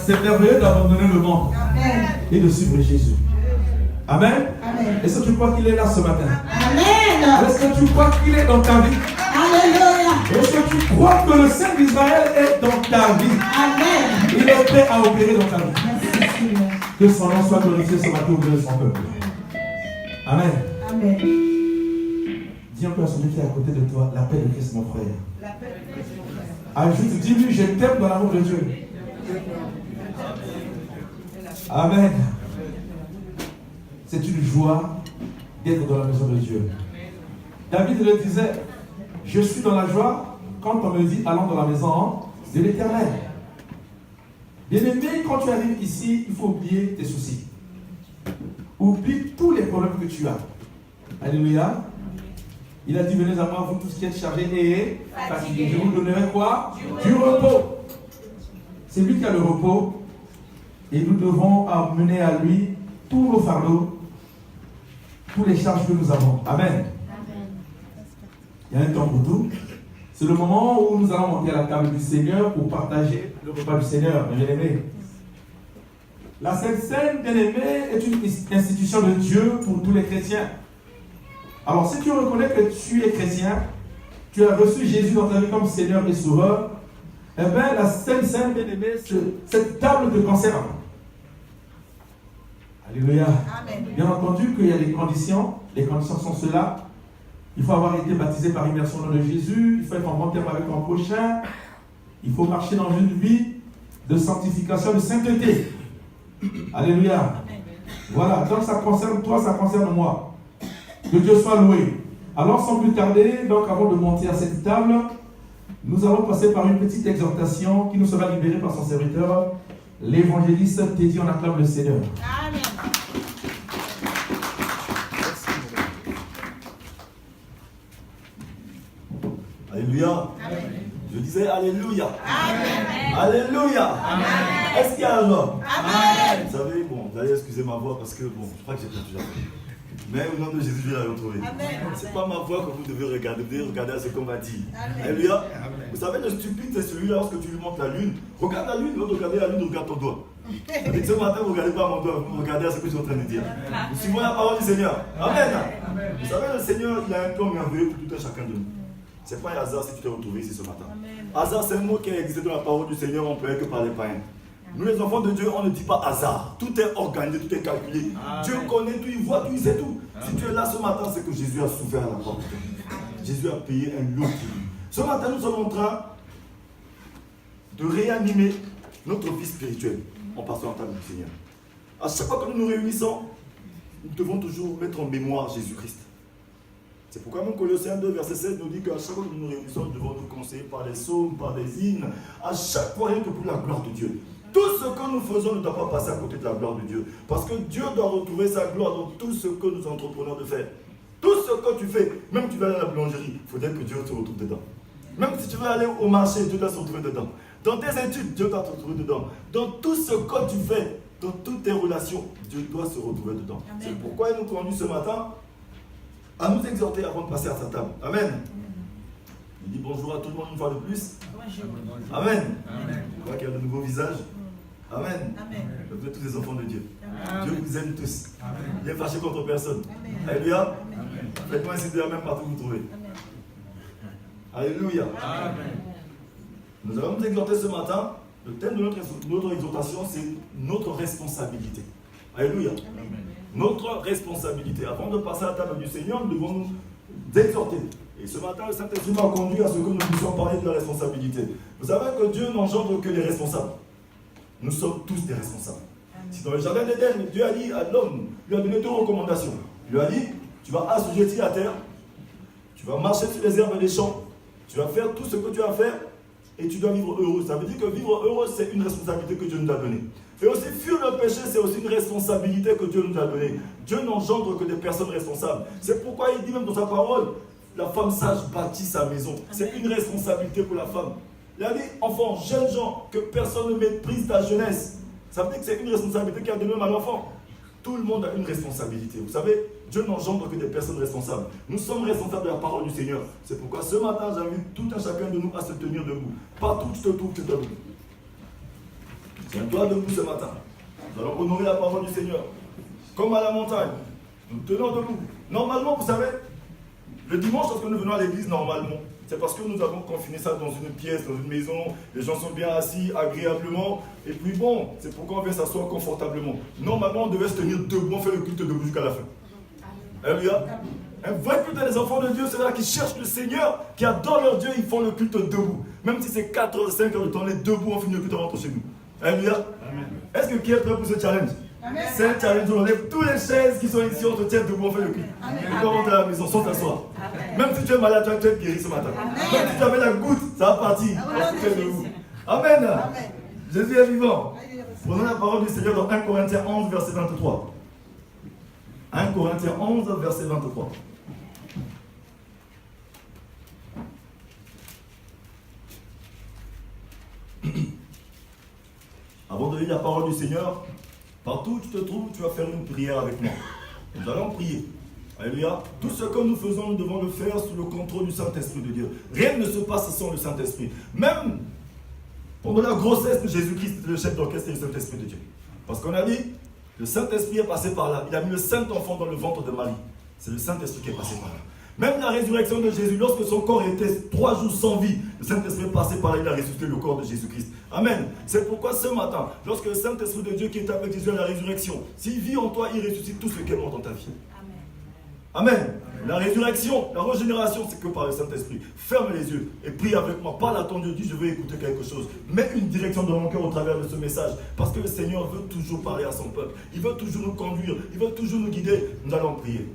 C'est merveilleux d'abandonner le monde et de suivre Jésus. Amen. Est-ce que tu crois qu'il est là ce matin? Amen. Est-ce que tu crois qu'il est dans ta vie? Alléluia. Est-ce que tu crois que le Saint d'Israël est dans ta vie? Amen. Il est prêt à opérer dans ta vie. Merci, Seigneur. Que son nom soit glorifié ce matin au milieu de son peuple. Amen. Amen. Dis un peu à celui qui est à côté de toi, la paix de Christ, mon frère. La paix de Christ, mon frère. Ajoute, dis-lui, je t'aime dans l'amour de Dieu. Amen. C'est une joie d'être dans la maison de Dieu. David le disait, je suis dans la joie quand on me dit allons dans la maison de l'Éternel. Bien-aimé, quand tu arrives ici, il faut oublier tes soucis. Oublie tous les problèmes que tu as. Alléluia. Il a dit, venez à moi, vous tous qui êtes chargés et fatigués. Je vous donnerai quoi? Du repos. C'est lui qui a le repos. Et nous devons amener à lui tous nos fardeaux, tous les charges que nous avons. Amen. Il y a un temps pour tout. C'est le moment où nous allons monter à la table du Seigneur pour partager le repas du Seigneur, mes bien-aimés. La Sainte Seine, bien-aimée, est une institution de Dieu pour tous les chrétiens. Alors, si tu reconnais que tu es chrétien, tu as reçu Jésus dans ta vie comme Seigneur et Sauveur, eh bien, la Sainte Seine, bien-aimée, cette table te concerne. Alléluia. Amen. Bien entendu qu'il y a des conditions. Les conditions sont ceux-là. Il faut avoir été baptisé par immersion au nom de Jésus. Il faut être en bon terme avec ton prochain. Il faut marcher dans une vie de sanctification, de sainteté. Alléluia. Amen. Voilà. Donc ça concerne toi, ça concerne moi. Que Dieu soit loué. Alors sans plus tarder, donc avant de monter à cette table, nous allons passer par une petite exhortation qui nous sera libérée par son serviteur, l'évangéliste Teddy. On acclame le Seigneur. Amen. Alléluia. Amen. Je disais Alléluia. Amen. Alléluia. Amen. Est-ce qu'il y a un homme? Amen. Vous savez, bon, vous allez excuser ma voix parce que, bon, je crois que j'ai perdu la voix. Mais au nom de Jésus, je vais la retrouver. Ce n'est pas ma voix que vous devez regarder. Vous devez regarder à ce qu'on m'a dit. Alléluia. Vous savez, le stupide, c'est celui-là, lorsque tu lui montres la lune. Regarde la lune, l'autre regarde la lune, regarde ton doigt. C'est-à-dire que ce matin, vous ne regardez pas mon doigt, vous regardez à ce que je suis en train de dire. Vous suivez la parole du Seigneur. Amen. Vous savez, le Seigneur, il a un plan merveilleux pour tout un chacun de nous. Ce n'est pas un hasard si tu t'es retrouvé ici ce matin. Hasard, c'est un mot qui a existé dans la parole du Seigneur, employé que par les païens. Nous, les enfants de Dieu, on ne dit pas hasard. Tout est organisé, tout est calculé. Amen. Dieu connaît tout, il voit tout, il sait tout. Amen. Si tu es là ce matin, c'est que Jésus a souffert à la porte. Jésus a payé un lot. Ce matin, nous sommes en train de réanimer notre vie spirituelle en passant à la table du Seigneur. À chaque fois que nous nous réunissons, nous devons toujours mettre en mémoire Jésus-Christ. C'est pourquoi même Colossiens 2, verset 16 nous dit qu'à chaque fois que nous nous réunissons, nous devons nous conseiller par des psaumes, par des hymnes, à chaque fois rien que pour la gloire de Dieu. Tout ce que nous faisons ne doit pas passer à côté de la gloire de Dieu. Parce que Dieu doit retrouver sa gloire dans tout ce que nous entreprenons de faire. Tout ce que tu fais, même si tu vas aller à la boulangerie, il faudrait que Dieu te retrouve dedans. Même si tu veux aller au marché, Dieu doit se retrouver dedans. Dans tes études, Dieu doit te retrouver dedans. Dans tout ce que tu fais, dans toutes tes relations, Dieu doit se retrouver dedans. Amen. C'est pourquoi il nous conduit ce matin à nous exhorter avant de passer à sa table. Amen. Il dit bonjour à tout le monde une fois de plus. Amen. Amen. Je crois qu'il y a de nouveaux visages. Amen. Amen. Vous êtes tous les enfants de Dieu. Amen. Dieu vous aime tous. Amen. Il est fâché contre personne. Amen. Alléluia. Faites-moi ainsi de la même partout où vous vous trouvez. Amen. Alléluia. Amen. Nous allons nous exhorter ce matin. Le thème de notre exhortation, c'est notre responsabilité. Alléluia. Amen. Notre responsabilité. Avant de passer à la table du Seigneur, nous devons nous exhorter. Et ce matin, le Saint-Esprit m'a conduit à ce que nous puissions parler de la responsabilité. Vous savez que Dieu n'engendre que les responsables. Nous sommes tous des responsables. Si dans le jardin d'Éden, Dieu a dit à l'homme, lui a donné deux recommandations. Il lui a dit, tu vas assujettir la terre, tu vas marcher sur les herbes des champs, tu vas faire tout ce que tu as à faire et tu dois vivre heureux. Ça veut dire que vivre heureux, c'est une responsabilité que Dieu nous a donnée. Et aussi, fuir le péché, c'est aussi une responsabilité que Dieu nous a donnée. Dieu n'engendre que des personnes responsables. C'est pourquoi il dit même dans sa parole, la femme sage bâtit sa maison. C'est une responsabilité pour la femme. Il a dit, enfants, jeunes gens, que personne ne méprise ta jeunesse. Ça veut dire que c'est une responsabilité qui a donné même à l'enfant. Tout le monde a une responsabilité. Vous savez, Dieu n'engendre que des personnes responsables. Nous sommes responsables de la parole du Seigneur. C'est pourquoi ce matin, j'invite tout un chacun de nous à se tenir debout. Partout où tu te trouves, tu te debout. Tiens-toi debout ce matin. Nous allons honorer la parole du Seigneur. Comme à la montagne, nous tenons debout. Normalement, vous savez, le dimanche, lorsque nous venons à l'église, normalement, c'est parce que nous avons confiné ça dans une pièce, dans une maison, les gens sont bien assis, agréablement, et puis bon, c'est pourquoi on vient s'asseoir confortablement. Normalement, on devait se tenir debout, on fait le culte debout jusqu'à la fin. Alléluia. Un vrai culte des enfants de Dieu, c'est là qui cherchent le Seigneur, qui adorent leur Dieu, ils font le culte debout. Même si c'est 4 heures, 5 heures de temps, on est debout, on finit le culte, on rentre chez nous. Alléluia. Est-ce que qui est prêt pour ce challenge? C'est un challenge où on lève toutes les chaises qui sont ici, on te tient debout, on fait le culte. Tu peux rentrer à la maison sans t'asseoir. Même si tu es malade, tu vas être guéri ce matin. Même si tu avais la goutte, ça va partir. Tu es debout. Amen. Jésus est vivant. Prenons la parole du Seigneur dans 1 Corinthiens 11, verset 23. 1 Corinthiens 11, verset 23. Avant de lire la parole du Seigneur, partout où tu te trouves, tu vas faire une prière avec moi. Nous allons prier. Alléluia. Tout ce que nous faisons, nous devons le faire sous le contrôle du Saint-Esprit de Dieu. Rien ne se passe sans le Saint-Esprit. Même pendant la grossesse de Jésus-Christ, le chef d'orchestre, c'est le Saint-Esprit de Dieu. Parce qu'on a dit, le Saint-Esprit est passé par là. Il a mis le Saint-Enfant dans le ventre de Marie. C'est le Saint-Esprit qui est passé par là. Même la résurrection de Jésus, lorsque son corps était 3 jours sans vie, le Saint-Esprit est passé par là, il a ressuscité le corps de Jésus-Christ. Amen. C'est pourquoi ce matin, lorsque le Saint-Esprit de Dieu qui est avec Jésus à la résurrection, s'il vit en toi, il ressuscite tout ce qui est mort dans ta vie. Amen. Amen. La résurrection, la régénération, c'est que par le Saint-Esprit. Ferme les yeux et prie avec moi. Parle à ton Dieu, dis je veux écouter quelque chose. Mets une direction dans mon cœur au travers de ce message. Parce que le Seigneur veut toujours parler à son peuple. Il veut toujours nous conduire. Il veut toujours nous guider. Nous allons prier.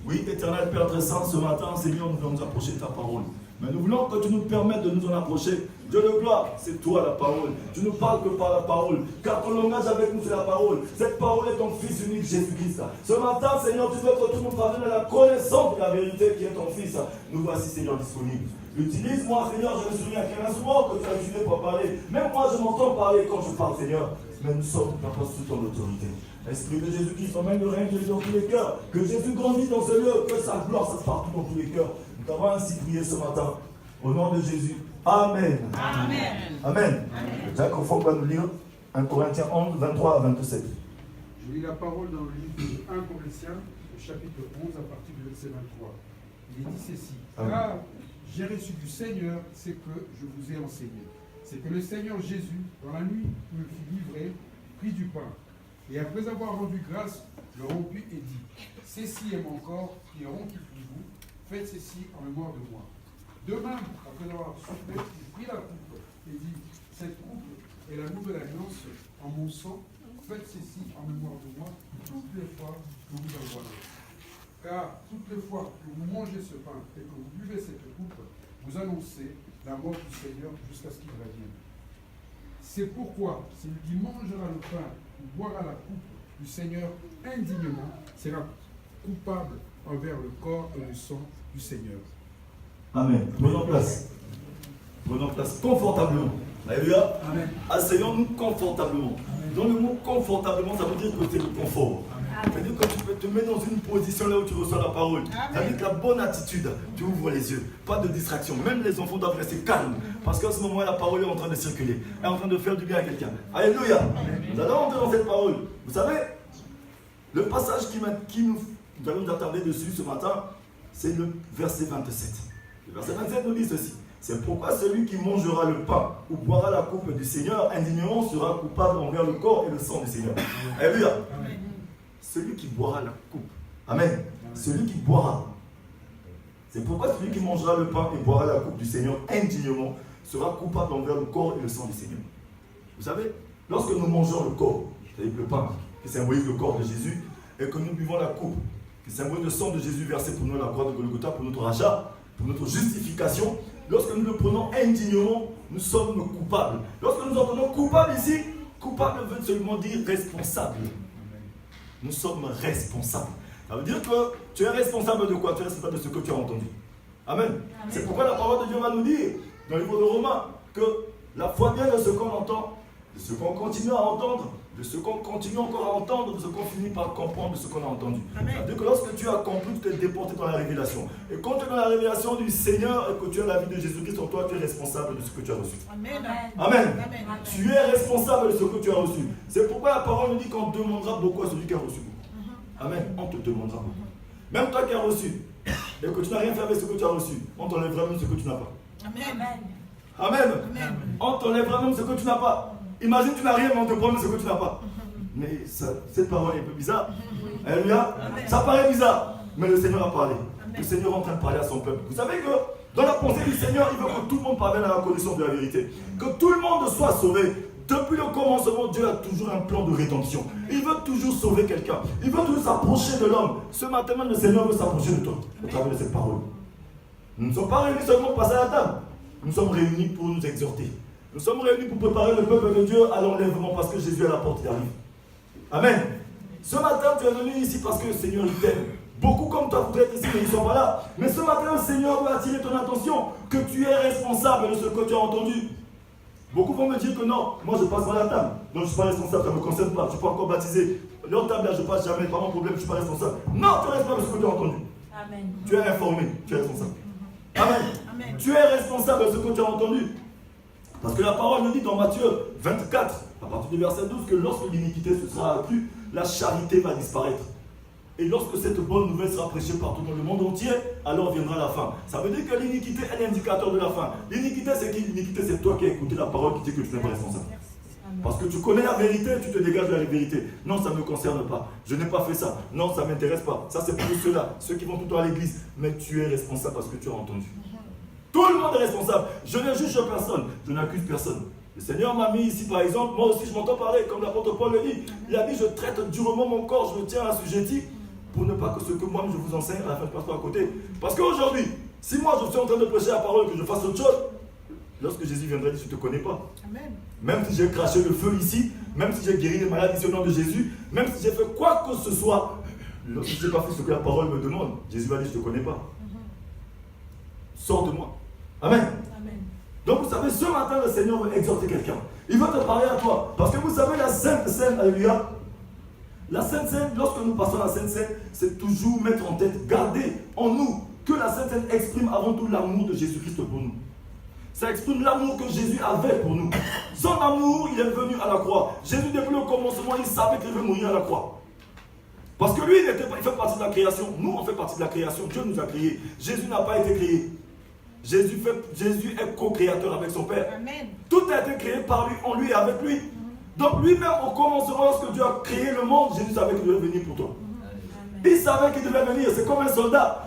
Oui, éternel Père très saint, ce matin, Seigneur, nous voulons nous approcher de ta parole. Mais nous voulons que tu nous permettes de nous en approcher. Dieu de gloire, c'est toi la parole. Tu ne parles que par la parole. Car ton langage avec nous, c'est la parole. Cette parole est ton Fils unique, Jésus-Christ. Ce matin, Seigneur, tu veux que tu nous parles de la connaissance de la vérité qui est ton Fils. Nous voici, Seigneur, disponibles. Utilise-moi, Seigneur, je me souviens qu'il y a un instrument que tu as utilisé pour parler. Même moi, je m'entends parler quand je parle, Seigneur. Mais nous sommes pas sous ton autorité. Esprit de Jésus-Christ, emmène le règne de Dieu dans tous les cœurs. Que Jésus grandisse dans ce lieu. Que sa gloire soit partout dans tous les cœurs. Nous t'avons ainsi prié ce matin. Au nom de Jésus. Amen. Amen. Amen. Jacques Enfant va nous lire 1 Corinthiens 11, 23 à 27. Je lis la parole dans le livre de 1 Corinthiens, au chapitre 11, à partir du verset 23. Il est dit ceci. Car j'ai reçu du Seigneur ce que je vous ai enseigné. C'est que le Seigneur Jésus, dans la nuit où il fut livré, prit du pain. Et après avoir rendu grâce, le rompit et dit, ceci est mon corps qui est rompu pour vous, faites ceci en mémoire de moi. De même, après avoir soufflé, il prit la coupe et dit, cette coupe est la nouvelle alliance en mon sang, faites ceci en mémoire de moi toutes les fois que vous en boirez. Car toutes les fois que vous mangez ce pain et que vous buvez cette coupe, vous annoncez la mort du Seigneur jusqu'à ce qu'il revienne. C'est pourquoi celui qui mangera le pain ou boira la coupe du Seigneur indignement sera coupable envers le corps et le sang du Seigneur. Amen. Prenons place. Prenons place confortablement. Alléluia. Asseyons-nous confortablement. Dans le mot confortablement, ça veut dire que c'est le confort. Ça veut dire que tu peux te mettre dans une position là où tu reçois la parole. Ça veut dire que la bonne attitude, tu ouvres les yeux. Pas de distraction. Même les enfants doivent rester calmes. Parce qu'à ce moment-là, la parole est en train de circuler. Elle est en train de faire du bien à quelqu'un. Alléluia. Nous allons entrer dans cette parole. Vous savez, le passage qui nous allons nous attarder dessus ce matin, c'est le verset 27. Le verset 27 nous dit ceci. C'est pourquoi celui qui mangera le pain ou boira la coupe du Seigneur indignement sera coupable envers le corps et le sang du Seigneur. Alléluia. Celui qui boira la coupe. Amen. Celui qui boira. C'est pourquoi celui qui mangera le pain et boira la coupe du Seigneur indignement sera coupable envers le corps et le sang du Seigneur. Vous savez, lorsque nous mangeons le corps, c'est-à-dire le pain qui symbolise le corps de Jésus, et que nous buvons la coupe qui symbolise le sang de Jésus versé pour nous à la croix de Golgotha, pour notre rachat, pour notre justification, lorsque nous le prenons indignement, nous sommes coupables. Lorsque nous entendons coupable ici, coupable veut seulement dire responsable. Nous sommes responsables. Ça veut dire que tu es responsable de quoi? Tu es responsable de ce que tu as entendu. Amen. C'est pourquoi la parole de Dieu va nous dire, dans le livre de Romains, que la foi vient de ce qu'on entend, de ce qu'on continue à entendre, de ce qu'on continue encore à entendre, de ce qu'on finit par comprendre, de ce qu'on a entendu. C'est-à-dire que lorsque tu as compris, tu t'es déporté dans la révélation. Et quand tu es dans la révélation du Seigneur et que tu as la vie de Jésus-Christ en toi, tu es responsable de ce que tu as reçu. Amen. Amen. Tu es responsable de ce que tu as reçu. C'est pourquoi la parole nous dit qu'on demandera beaucoup à celui qui a reçu beaucoup. Amen. On te demandera beaucoup. Même toi qui as reçu et que tu n'as rien fait avec ce que tu as reçu, on t'enlèvera même ce que tu n'as pas. Amen. Amen. On t'enlèvera même ce que tu n'as pas. Imagine, tu n'as rien, mais on te prend ce que tu n'as pas. Mais cette parole est un peu bizarre. Alléluia. Ça paraît bizarre, mais le Seigneur a parlé. Le Seigneur est en train de parler à son peuple. Vous savez que dans la pensée du Seigneur, il veut que tout le monde parvienne à la connaissance de la vérité. Que tout le monde soit sauvé. Depuis le commencement, Dieu a toujours un plan de rédemption. Il veut toujours sauver quelqu'un. Il veut toujours s'approcher de l'homme. Ce matin même, le Seigneur veut s'approcher de toi au travers de cette parole. Nous ne sommes pas réunis seulement pour passer à la table. Nous sommes réunis pour nous exhorter. Nous sommes réunis pour préparer le peuple de Dieu à l'enlèvement parce que Jésus est à la porte, il arrive. Amen. Ce matin, tu es venu ici parce que le Seigneur il t'aime. Beaucoup comme toi voudraient être ici, mais ils ne sont pas là. Mais ce matin, le Seigneur veut attirer ton attention que tu es responsable de ce que tu as entendu. Beaucoup vont me dire que non, moi je passe par la table. Donc je ne suis pas responsable, ça ne me concerne pas. Je ne suis pas encore baptisé. Leur table là, je ne passe jamais, pas mon problème, je ne suis pas responsable. Non, tu es responsable de ce que tu as entendu. Amen. Tu es informé, tu es responsable. Amen. Tu es responsable de ce que tu as entendu. Parce que la parole nous dit dans Matthieu 24, à partir du verset 12, que lorsque l'iniquité se sera accrue, la charité va disparaître. Et lorsque cette bonne nouvelle sera prêchée partout dans le monde entier, alors viendra la fin. Ça veut dire que l'iniquité est l'indicateur de la fin. L'iniquité, c'est qui? L'iniquité, c'est toi qui as écouté la parole qui dit que tu n'es pas responsable. Parce que tu connais la vérité, tu te dégages de la vérité. Non, ça ne me concerne pas. Je n'ai pas fait ça. Non, ça ne m'intéresse pas. Ça, c'est pour ceux-là, ceux qui vont tout le temps à l'église. Mais tu es responsable parce que tu as entendu. Tout le monde est responsable. Je ne juge personne. Je n'accuse personne. Le Seigneur m'a mis ici, par exemple. Moi aussi, je m'entends parler, comme l'apôtre Paul le dit. Il a dit, je traite durement mon corps, je me tiens assujetti pour ne pas que ce que moi je vous enseigne, à la fin, je passe pas à côté. Parce qu'aujourd'hui, si moi je suis en train de prêcher la parole et que je fasse autre chose, lorsque Jésus viendra dire, je ne te connais pas. Amen. Même si j'ai craché le feu ici, même si j'ai guéri les malades ici au nom de Jésus, même si j'ai fait quoi que ce soit, lorsque je n'ai pas fait ce que la parole me demande, Jésus va dire, je ne te connais pas. Sors de moi. Amen. Amen. Donc vous savez, ce matin, le Seigneur veut exhorter quelqu'un. Il veut te parler à toi. Parce que vous savez, la Sainte Seine, alléluia. La Sainte Seine, lorsque nous passons la Sainte Seine, c'est toujours mettre en tête, garder en nous, que la Sainte Seine exprime avant tout l'amour de Jésus-Christ pour nous. Ça exprime l'amour que Jésus avait pour nous. Son amour, il est venu à la croix. Jésus, depuis le commencement, il savait qu'il devait mourir à la croix. Parce que lui, il fait partie de la création. Nous, on fait partie de la création. Dieu nous a créés. Jésus n'a pas été créé. Jésus est co-créateur avec son Père. Amen. Tout a été créé par lui, en lui et avec lui. Donc lui-même, au commencement, lorsque Dieu a créé le monde, Jésus savait qu'il devait venir pour toi. Il savait qu'il devait venir. C'est comme un soldat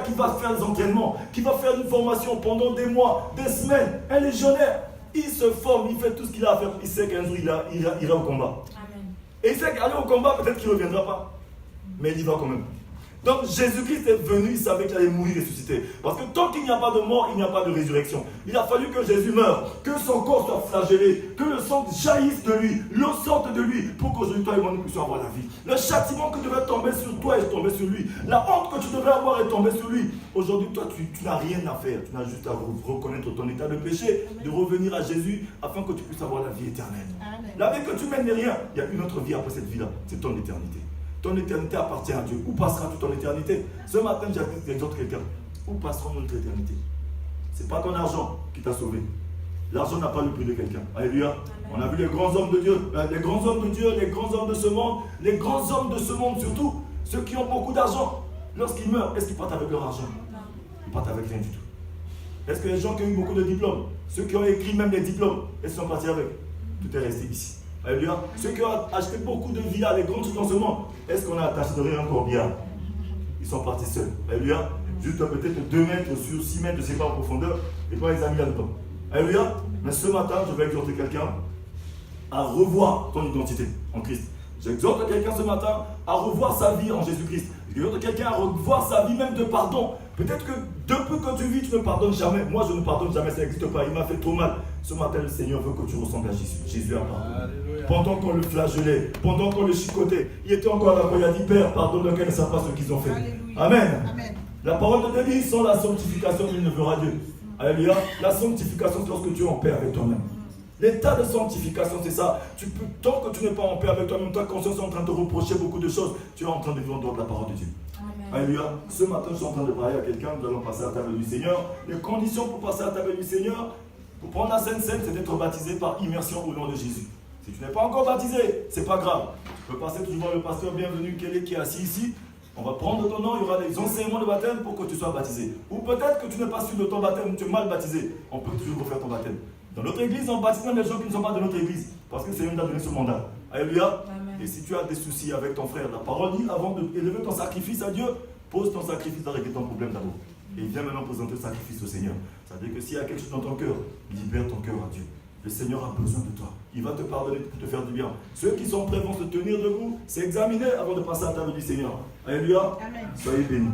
qui va faire des entraînements, qui va faire une formation pendant des mois, des semaines. Un légionnaire, il se forme, il fait tout ce qu'il a à faire. Il sait qu'un jour, il ira au combat. Amen. Et il sait qu'aller au combat, peut-être qu'il ne reviendra pas. Mais il y va quand même. Donc Jésus-Christ est venu, il savait qu'il allait mourir et ressusciter. Parce que tant qu'il n'y a pas de mort, il n'y a pas de résurrection. Il a fallu que Jésus meure, que son corps soit flagellé, que le sang jaillisse de lui, l'eau sorte de lui, pour qu'aujourd'hui toi et moi nous puissions avoir la vie. Le châtiment que devait tomber sur toi est tombé sur lui. La honte que tu devrais avoir est tombée sur lui. Aujourd'hui, toi, tu n'as rien à faire. Tu n'as juste à reconnaître ton état de péché, de revenir à Jésus, afin que tu puisses avoir la vie éternelle. Amen. La vie que tu mènes n'est rien. Il y a une autre vie après cette vie-là. C'est ton éternité. Ton éternité appartient à Dieu. Où passera-tu ton éternité? Ce matin, j'exhorte quelqu'un. Où passera notre éternité? Ce n'est pas ton argent qui t'a sauvé. L'argent n'a pas le prix de quelqu'un. Alléluia. On a vu les grands hommes de Dieu, les grands hommes de Dieu, les grands hommes de ce monde, les grands hommes de ce monde surtout, ceux qui ont beaucoup d'argent. Lorsqu'ils meurent, est-ce qu'ils partent avec leur argent? Ils partent avec rien du tout. Est-ce que les gens qui ont eu beaucoup de diplômes, ceux qui ont écrit même les diplômes, est-ce qu'ils sont partis avec? Tout est resté ici. Alléluia. Ceux qui ont acheté beaucoup de villas, les grands trucs dans ce monde, est-ce qu'on a attaché de rien encore bien? Ils sont partis seuls. Alléluia. Juste peut-être 2 mètres sur 6 mètres, je ne sais pas en profondeur, et toi les amis là-dedans. Alléluia. Mais ce matin, je vais exhorter quelqu'un à revoir ton identité en Christ. J'exhorte quelqu'un ce matin à revoir sa vie en Jésus-Christ. J'exhorte quelqu'un à revoir sa vie même de pardon. Peut-être que depuis que tu vis, tu ne pardonnes jamais. Moi, je ne pardonne jamais, ça n'existe pas. Il m'a fait trop mal. Ce matin, le Seigneur veut que tu ressembles à Jésus. Jésus a pardonné. Pendant qu'on le flagellait, pendant qu'on le chicotait, il était encore là quand il a dit, Père, pardonne-leur, ils ne savent pas ce qu'ils ont fait. Amen. Amen. La parole de Dieu dit, sans la sanctification, il ne verra Dieu. Alléluia. La sanctification, c'est lorsque tu es en paix avec toi-même. L'état de sanctification, c'est ça. Tant que tu n'es pas en paix avec toi-même, ta conscience est en train de te reprocher beaucoup de choses, tu es en train de vivre en dehors de la parole de Dieu. Alléluia. Ce matin, je suis en train de parler à quelqu'un, nous allons passer à la table du Seigneur. Les conditions pour passer à la table du Seigneur, pour prendre la Sainte Seine, c'est d'être baptisé par immersion au nom de Jésus. Si tu n'es pas encore baptisé, c'est pas grave. Tu peux passer toujours voir le pasteur bienvenu qui est assis ici. On va prendre ton nom, il y aura des enseignements de baptême pour que tu sois baptisé. Ou peut-être que tu n'es pas sûr de ton baptême, tu es mal baptisé. On peut toujours refaire ton baptême. Dans notre église, on baptise même les gens qui ne sont pas de notre église. Parce que le Seigneur t'a donné ce mandat. Alléluia. Et si tu as des soucis avec ton frère, la parole dit, avant d'élever ton sacrifice à Dieu, pose ton sacrifice à régler ton problème d'abord. Et viens maintenant présenter le sacrifice au Seigneur. Ça veut dire que s'il y a quelque chose dans ton cœur, libère ton cœur à Dieu. Le Seigneur a besoin de toi. Il va te pardonner pour te faire du bien. Ceux qui sont prêts vont se tenir debout, s'examiner avant de passer à la table du Seigneur. Alléluia. Soyez bénis.